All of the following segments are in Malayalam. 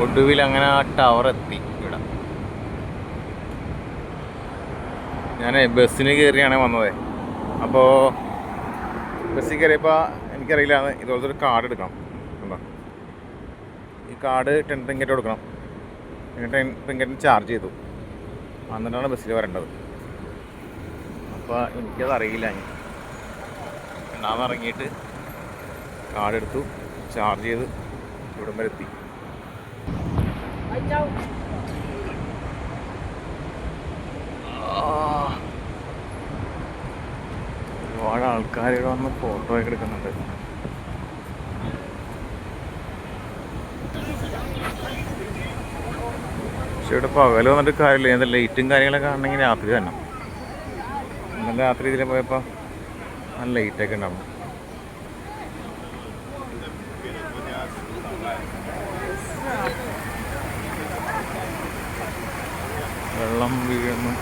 ഒടുവിൽ അങ്ങനെ ആ ടവർ എത്തി ഇവിടെ. ഞാൻ ബസ്സിന് കയറിയാണ് വന്നത്. അപ്പോൾ ബസ്സിൽ കയറിയപ്പോൾ എനിക്കറിയില്ല, ഇതുപോലത്തെ ഒരു കാർഡ് എടുക്കണം. കണ്ടോ, ഈ കാർഡ് 10 റിംഗറ്റ് കൊടുക്കണം. 10 റിംഗറ്റിന് ചാർജ് ചെയ്തു, എന്നിട്ടാണ് ബസ്സിൽ വരേണ്ടത്. അപ്പോൾ എനിക്കത് അറിയില്ല. ഞാൻ ഇറങ്ങിയിട്ട് കാർഡ് എടുത്തു, ചാർജ് ചെയ്ത് ഇവിടം വരെ എത്തി. ഒരുപാട് ആൾക്കാർ ഇവിടെ വന്ന് ഫോട്ടോ ഒക്കെ എടുക്കുന്നുണ്ട്. പക്ഷെ ഇവിടെ പകൽ വന്നിട്ട് കാര്യമില്ല. എന്താ ലൈറ്റും കാര്യങ്ങളൊക്കെ ആണെങ്കിൽ രാത്രി തന്നെ. ഇന്നലെ രാത്രി ഇതിൽ പോയപ്പോൾ നല്ല ലൈറ്റൊക്കെ ഉണ്ടാവും. വെള്ളം വീഴുന്നു.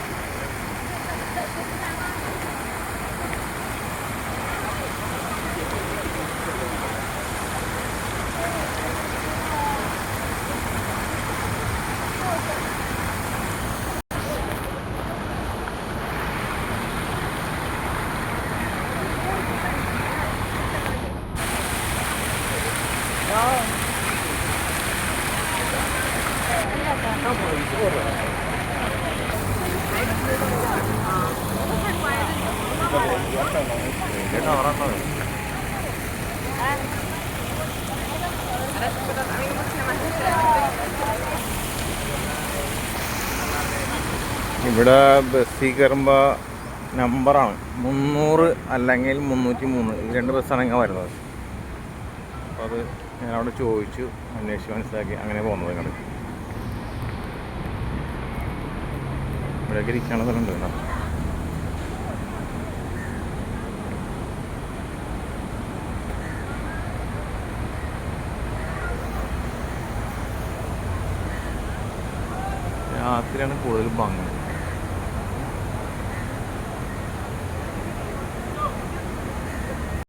ഇവിടെ ബസ്സിൽ കയറുമ്പോൾ നമ്പറാണ് 300 അല്ലെങ്കിൽ 303. ഈ 2 ബസ്സാണ് ഇങ്ങനെ വരുന്നത്. അപ്പോൾ അത് ഞാനവിടെ ചോദിച്ചു, അന്വേഷിച്ച് മനസ്സിലാക്കി അങ്ങനെ പോകുന്നത്. ഇങ്ങോട്ട് ഇവിടെയൊക്കെ ഇരിക്കാനുള്ള സ്ഥലമുണ്ട് കേട്ടോ. രാത്രിയാണ് കൂടുതൽ ഭംഗി.